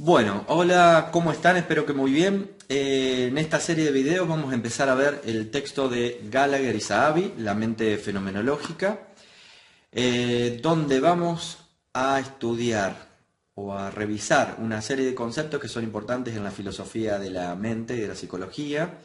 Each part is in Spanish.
Bueno, hola, ¿cómo están? Espero que muy bien. En esta serie de videos vamos a empezar a ver el texto de Gallagher y Sahabi, La mente fenomenológica, donde vamos a estudiar o a revisar una serie de conceptos que son importantes en la filosofía de la mente y de la psicología,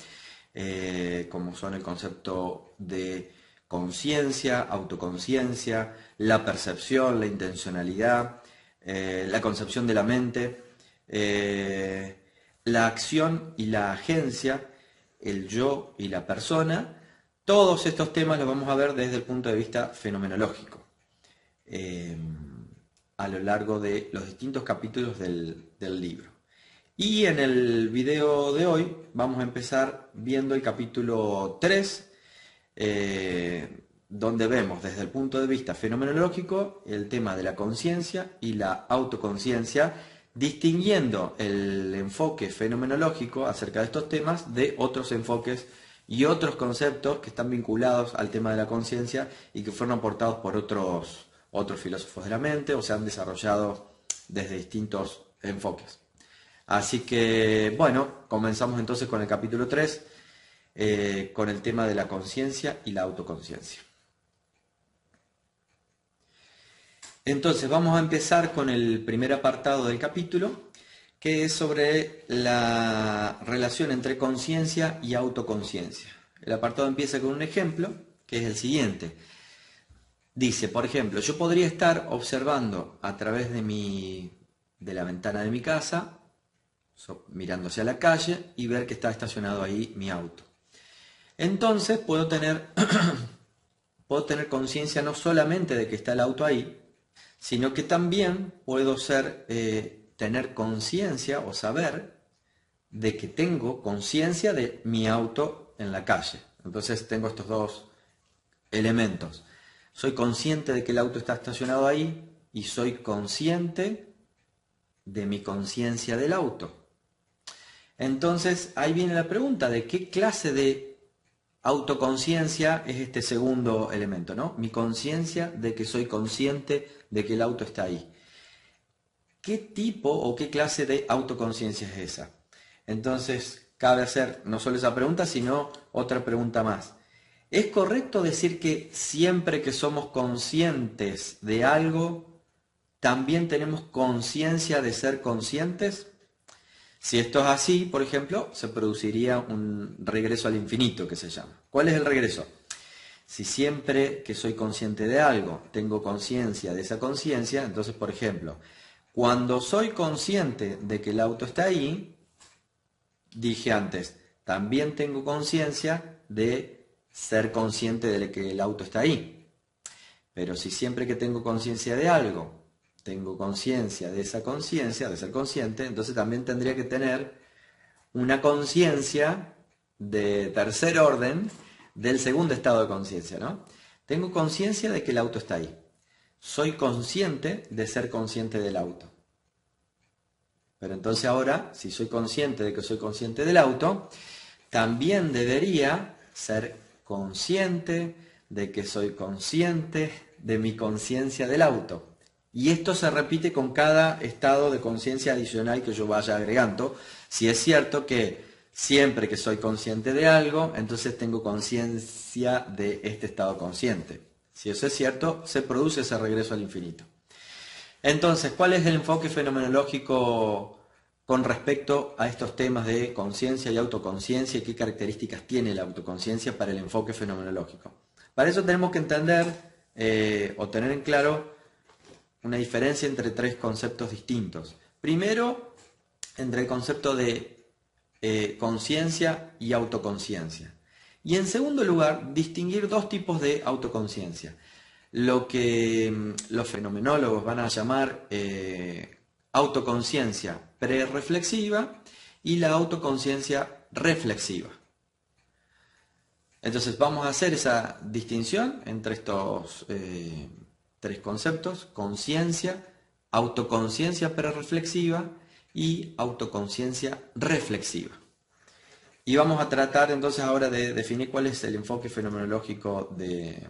como son el concepto de conciencia, autoconciencia, la percepción, la intencionalidad, la concepción de la mente, eh, la acción y la agencia, el yo y la persona. Todos estos temas los vamos a ver desde el punto de vista fenomenológico, eh, a lo largo de los distintos capítulos del libro. Y en el video de hoy vamos a empezar viendo el capítulo 3, donde vemos desde el punto de vista fenomenológico el tema de la conciencia y la autoconciencia, distinguiendo el enfoque fenomenológico acerca de estos temas de otros enfoques y otros conceptos que están vinculados al tema de la conciencia y que fueron aportados por otros filósofos de la mente o se han desarrollado desde distintos enfoques. Así que, bueno, comenzamos entonces con el capítulo 3, con el tema de la conciencia y la autoconciencia. Entonces, vamos a empezar con el primer apartado del capítulo, que es sobre la relación entre conciencia y autoconciencia. El apartado empieza con un ejemplo, que es el siguiente. Dice, por ejemplo, yo podría estar observando a través de la ventana de mi casa, mirando hacia la calle y ver que está estacionado ahí mi auto. Entonces puedo tener conciencia no solamente de que está el auto ahí, sino que también puedo tener conciencia o saber de que tengo conciencia de mi auto en la calle. Entonces tengo estos dos elementos. Soy consciente de que el auto está estacionado ahí y soy consciente de mi conciencia del auto. Entonces ahí viene la pregunta de qué clase de autoconciencia es este segundo elemento, ¿no? Mi conciencia de que soy consciente de que el auto está ahí. ¿Qué tipo o qué clase de autoconciencia es esa? Entonces cabe hacer no solo esa pregunta, sino otra pregunta más. ¿Es correcto decir que siempre que somos conscientes de algo, también tenemos conciencia de ser conscientes? Si esto es así, por ejemplo, se produciría un regreso al infinito que se llama. ¿Cuál es el regreso? Si siempre que soy consciente de algo tengo conciencia de esa conciencia, entonces, por ejemplo, cuando soy consciente de que el auto está ahí, dije antes, también tengo conciencia de ser consciente de que el auto está ahí. Pero si siempre que tengo conciencia de algo tengo conciencia de esa conciencia, de ser consciente, entonces también tendría que tener una conciencia de tercer orden del segundo estado de conciencia, ¿no? Tengo conciencia de que el auto está ahí. Soy consciente de ser consciente del auto. Pero entonces ahora, si soy consciente de que soy consciente del auto, también debería ser consciente de que soy consciente de mi conciencia del auto. Y esto se repite con cada estado de conciencia adicional que yo vaya agregando. Si es cierto que siempre que soy consciente de algo, entonces tengo conciencia de este estado consciente. Si eso es cierto, se produce ese regreso al infinito. Entonces, ¿cuál es el enfoque fenomenológico con respecto a estos temas de conciencia y autoconciencia y qué características tiene la autoconciencia para el enfoque fenomenológico? Para eso tenemos que entender o tener en claro una diferencia entre tres conceptos distintos. Primero, entre el concepto de conciencia y autoconciencia. Y en segundo lugar, distinguir dos tipos de autoconciencia. Lo que los fenomenólogos van a llamar autoconciencia prereflexiva y la autoconciencia reflexiva. Entonces vamos a hacer esa distinción entre estos tres conceptos: conciencia, autoconciencia prereflexiva y autoconciencia reflexiva. Y vamos a tratar entonces ahora de definir cuál es el enfoque fenomenológico de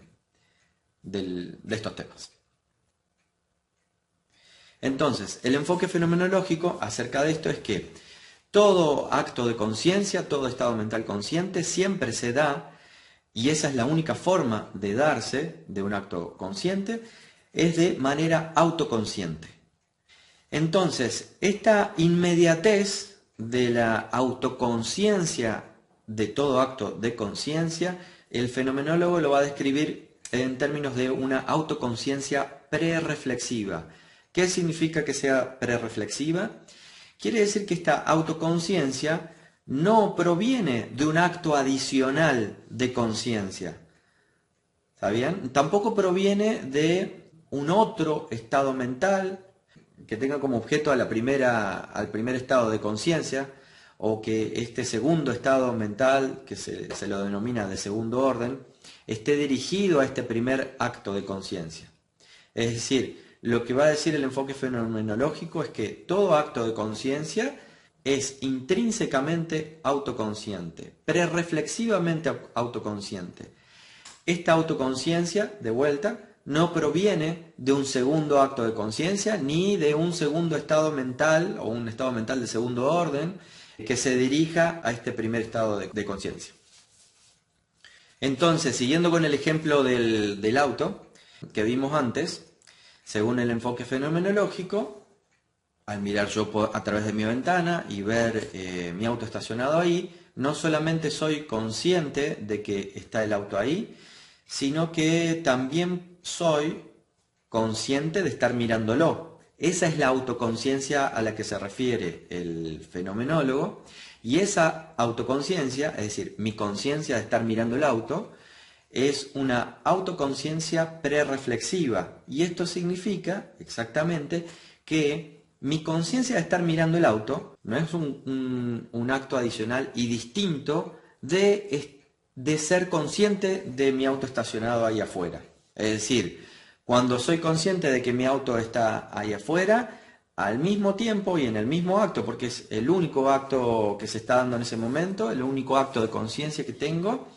estos temas. Entonces, el enfoque fenomenológico acerca de esto es que todo acto de conciencia, todo estado mental consciente siempre se da, y esa es la única forma de darse de un acto consciente, es de manera autoconsciente. Entonces, esta inmediatez de la autoconciencia de todo acto de conciencia, el fenomenólogo lo va a describir en términos de una autoconciencia prerreflexiva. ¿Qué significa que sea prerreflexiva? Quiere decir que esta autoconciencia no proviene de un acto adicional de conciencia. ¿Está bien? Tampoco proviene de un otro estado mental que tenga como objeto al primer estado de conciencia, o que este segundo estado mental, que se lo denomina de segundo orden, esté dirigido a este primer acto de conciencia. Es decir, lo que va a decir el enfoque fenomenológico es que todo acto de conciencia es intrínsecamente autoconsciente, prerreflexivamente autoconsciente. Esta autoconciencia, de vuelta, no proviene de un segundo acto de conciencia ni de un segundo estado mental o un estado mental de segundo orden que se dirija a este primer estado de conciencia. Entonces, siguiendo con el ejemplo del auto que vimos antes, según el enfoque fenomenológico, al mirar yo a través de mi ventana y ver mi auto estacionado ahí, no solamente soy consciente de que está el auto ahí, sino que también soy consciente de estar mirándolo. Esa es la autoconciencia a la que se refiere el fenomenólogo, y esa autoconciencia, es decir, mi conciencia de estar mirando el auto, es una autoconciencia prerreflexiva, y esto significa exactamente que mi conciencia de estar mirando el auto no es un acto adicional y distinto de ser consciente de mi auto estacionado ahí afuera. Es decir, cuando soy consciente de que mi auto está ahí afuera, al mismo tiempo y en el mismo acto, porque es el único acto que se está dando en ese momento, el único acto de conciencia que tengo,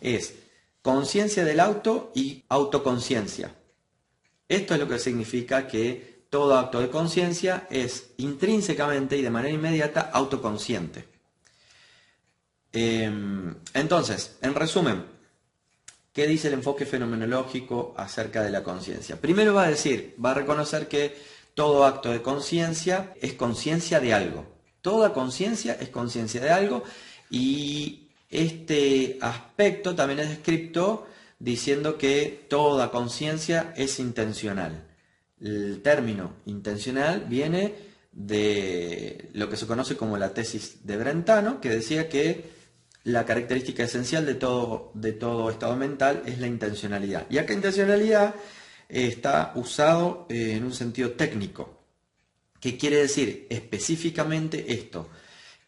es conciencia del auto y autoconciencia. Esto es lo que significa que todo acto de conciencia es intrínsecamente y de manera inmediata autoconsciente. Entonces, en resumen, ¿qué dice el enfoque fenomenológico acerca de la conciencia? Primero va a reconocer que todo acto de conciencia es conciencia de algo. Toda conciencia es conciencia de algo, y este aspecto también es descrito diciendo que toda conciencia es intencional. El término intencional viene de lo que se conoce como la tesis de Brentano, que decía que la característica esencial de todo estado mental es la intencionalidad. Y acá intencionalidad está usado en un sentido técnico. ¿Qué quiere decir? Específicamente esto,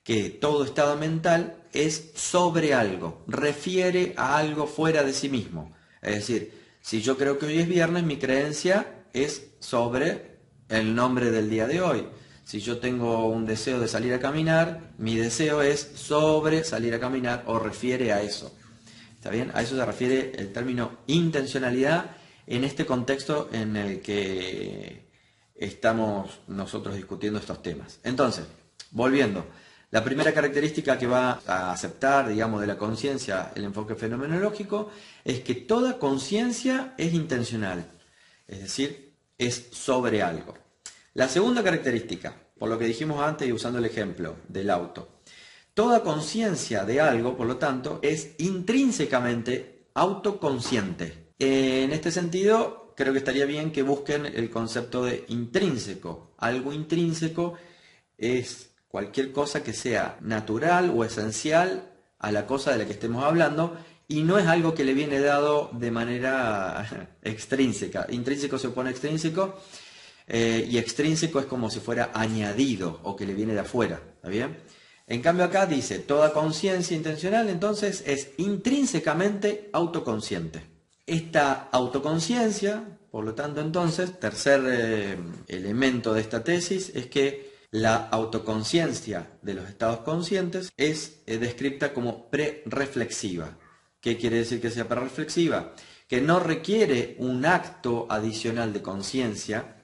que todo estado mental es sobre algo, refiere a algo fuera de sí mismo. Es decir, si yo creo que hoy es viernes, mi creencia es sobre el nombre del día de hoy. Si yo tengo un deseo de salir a caminar, mi deseo es sobre salir a caminar, o refiere a eso. ¿Está bien? A eso se refiere el término intencionalidad en este contexto en el que estamos nosotros discutiendo estos temas. Entonces, volviendo, la primera característica que va a aceptar, digamos, de la conciencia, el enfoque fenomenológico, es que toda conciencia es intencional, es decir, es sobre algo. La segunda característica, por lo que dijimos antes y usando el ejemplo del auto, toda conciencia de algo, por lo tanto, es intrínsecamente autoconsciente. En este sentido, creo que estaría bien que busquen el concepto de intrínseco. Algo intrínseco es cualquier cosa que sea natural o esencial a la cosa de la que estemos hablando, y no es algo que le viene dado de manera extrínseca. Intrínseco se opone a extrínseco, y extrínseco es como si fuera añadido o que le viene de afuera. ¿Está bien? En cambio acá dice, toda conciencia intencional entonces es intrínsecamente autoconsciente. Esta autoconciencia, por lo tanto entonces, tercer elemento de esta tesis, es que la autoconciencia de los estados conscientes es descrita como prereflexiva. ¿Qué quiere decir que sea prereflexiva? Que no requiere un acto adicional de conciencia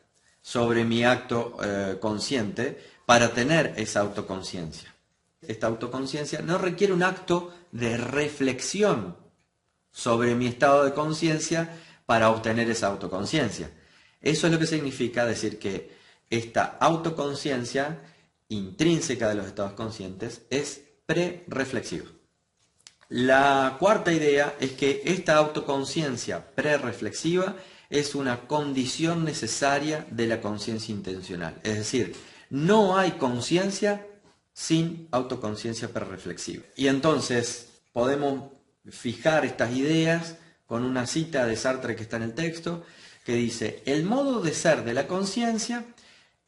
sobre mi acto consciente para tener esa autoconciencia. Esta autoconciencia no requiere un acto de reflexión sobre mi estado de conciencia para obtener esa autoconciencia. Eso es lo que significa decir que esta autoconciencia intrínseca de los estados conscientes es pre-reflexiva. La cuarta idea es que esta autoconciencia pre-reflexiva es una condición necesaria de la conciencia intencional. Es decir, no hay conciencia sin autoconciencia pre-reflexiva. Y entonces podemos fijar estas ideas con una cita de Sartre que está en el texto, que dice: el modo de ser de la conciencia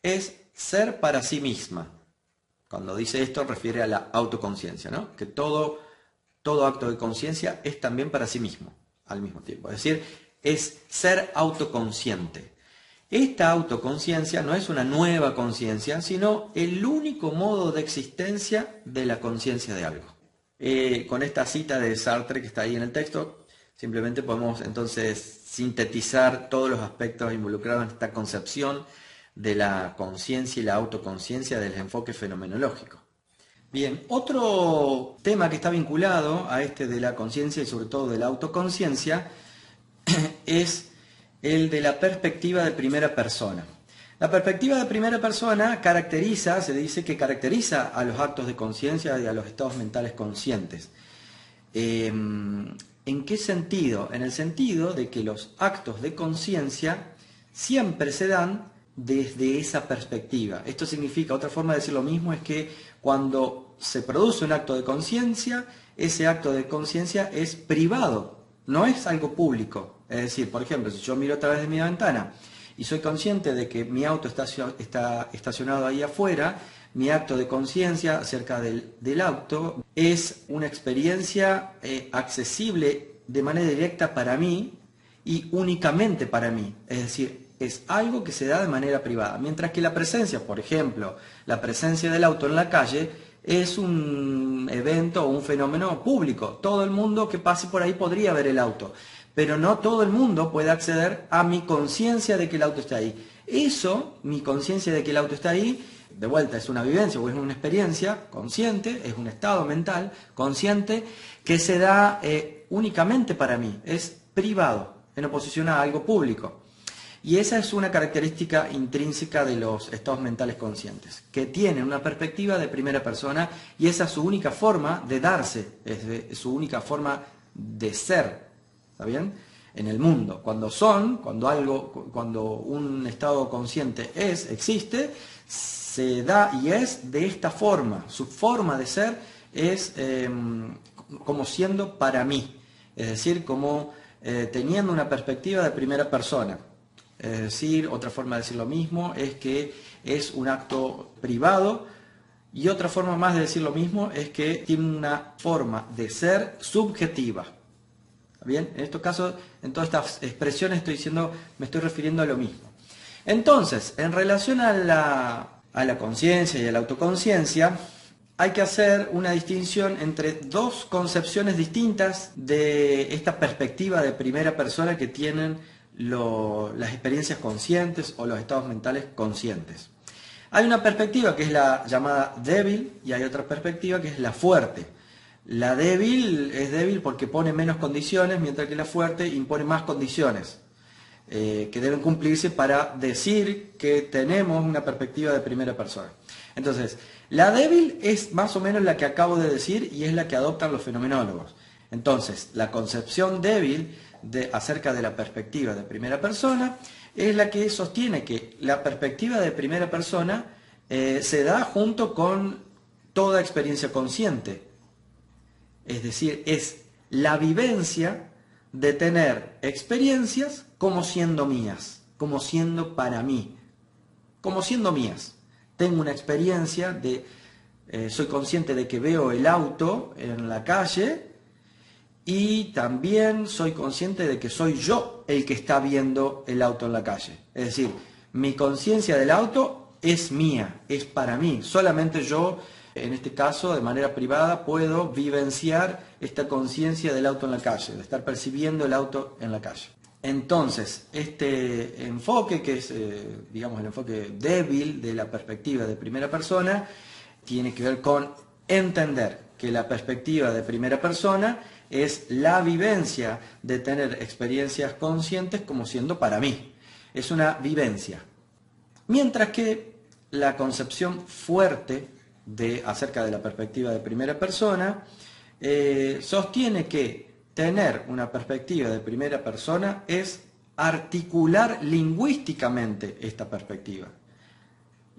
es ser para sí misma. Cuando dice esto refiere a la autoconciencia, ¿no? Que todo acto de conciencia es también para sí mismo, al mismo tiempo. Es decir, es ser autoconsciente. Esta autoconciencia no es una nueva conciencia, sino el único modo de existencia de la conciencia de algo. Con esta cita de Sartre que está ahí en el texto, simplemente podemos entonces sintetizar todos los aspectos involucrados en esta concepción de la conciencia y la autoconciencia del enfoque fenomenológico. Bien, otro tema que está vinculado a este de la conciencia y sobre todo de la autoconciencia es el de la perspectiva de primera persona. La perspectiva de primera persona se dice que caracteriza a los actos de conciencia y a los estados mentales conscientes. ¿En qué sentido? En el sentido de que los actos de conciencia siempre se dan desde esa perspectiva. Esto significa, otra forma de decir lo mismo es que cuando se produce un acto de conciencia, ese acto de conciencia es privado, no es algo público. Es decir, por ejemplo, si yo miro a través de mi ventana y soy consciente de que mi auto está estacionado ahí afuera, mi acto de conciencia acerca del auto es una experiencia accesible de manera directa para mí y únicamente para mí. Es decir, es algo que se da de manera privada. Mientras que la presencia, por ejemplo, la presencia del auto en la calle es un evento o un fenómeno público. Todo el mundo que pase por ahí podría ver el auto, pero no todo el mundo puede acceder a mi conciencia de que el auto está ahí. Eso, mi conciencia de que el auto está ahí, de vuelta, es una vivencia o es una experiencia consciente, es un estado mental consciente que se da únicamente para mí, es privado, en oposición a algo público. Y esa es una característica intrínseca de los estados mentales conscientes, que tienen una perspectiva de primera persona y esa es su única forma de darse, es su única forma de ser, ¿está bien? En el mundo. Cuando un estado consciente existe, se da y es de esta forma. Su forma de ser es como siendo para mí, es decir, como teniendo una perspectiva de primera persona. Es decir, otra forma de decir lo mismo es que es un acto privado y otra forma más de decir lo mismo es que tiene una forma de ser subjetiva. Bien, en estos casos, en todas estas expresiones me estoy refiriendo a lo mismo. Entonces, en relación a la conciencia y a la autoconciencia, hay que hacer una distinción entre dos concepciones distintas de esta perspectiva de primera persona que tienen las experiencias conscientes o los estados mentales conscientes. Hay una perspectiva que es la llamada débil y hay otra perspectiva que es la fuerte. La débil es débil porque pone menos condiciones, mientras que la fuerte impone más condiciones que deben cumplirse para decir que tenemos una perspectiva de primera persona. Entonces, la débil es más o menos la que acabo de decir y es la que adoptan los fenomenólogos. Entonces, la concepción débil acerca de la perspectiva de primera persona es la que sostiene que la perspectiva de primera persona se da junto con toda experiencia consciente. Es decir, es la vivencia de tener experiencias como siendo mías, como siendo para mí, como siendo mías. Tengo una experiencia soy consciente de que veo el auto en la calle y también soy consciente de que soy yo el que está viendo el auto en la calle. Es decir, mi conciencia del auto es mía, es para mí. Solamente yo, en este caso, de manera privada, puedo vivenciar esta conciencia del auto en la calle, de estar percibiendo el auto en la calle. Entonces, este enfoque, que es, digamos, el enfoque débil de la perspectiva de primera persona, tiene que ver con entender que la perspectiva de primera persona es la vivencia de tener experiencias conscientes como siendo para mí. Es una vivencia. Mientras que la concepción fuerte acerca de la perspectiva de primera persona sostiene que tener una perspectiva de primera persona es articular lingüísticamente esta perspectiva.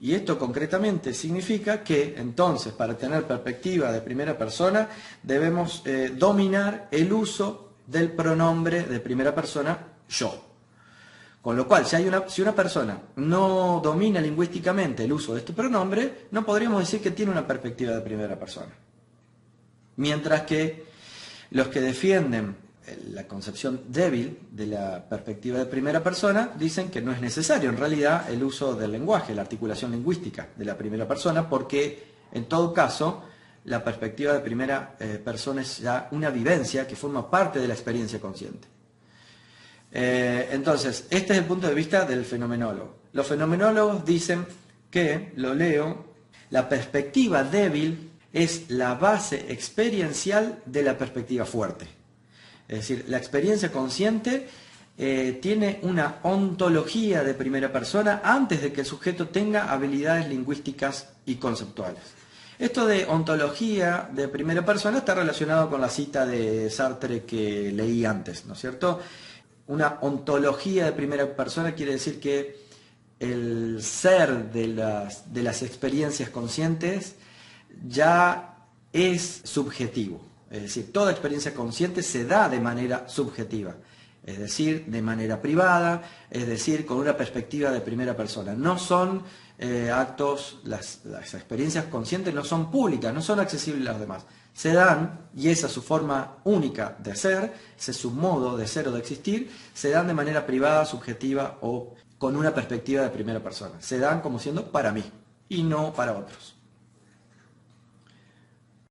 Y esto concretamente significa que entonces para tener perspectiva de primera persona debemos dominar el uso del pronombre de primera persona yo. Con lo cual, si una persona no domina lingüísticamente el uso de este pronombre, no podríamos decir que tiene una perspectiva de primera persona. Mientras que los que defienden la concepción débil de la perspectiva de primera persona dicen que no es necesario en realidad el uso del lenguaje, la articulación lingüística de la primera persona, porque en todo caso la perspectiva de primera persona es ya una vivencia que forma parte de la experiencia consciente. Entonces, este es el punto de vista del fenomenólogo. Los fenomenólogos dicen que, lo leo, la perspectiva débil es la base experiencial de la perspectiva fuerte. Es decir, la experiencia consciente tiene una ontología de primera persona antes de que el sujeto tenga habilidades lingüísticas y conceptuales. Esto de ontología de primera persona está relacionado con la cita de Sartre que leí antes, ¿no es cierto? Una ontología de primera persona quiere decir que el ser de las experiencias conscientes ya es subjetivo. Es decir, toda experiencia consciente se da de manera subjetiva, es decir, de manera privada, es decir, con una perspectiva de primera persona. No son actos, las experiencias conscientes no son públicas, no son accesibles a los demás. Se dan, y esa es su forma única de ser, ese es su modo de ser o de existir, se dan de manera privada, subjetiva o con una perspectiva de primera persona. Se dan como siendo para mí y no para otros.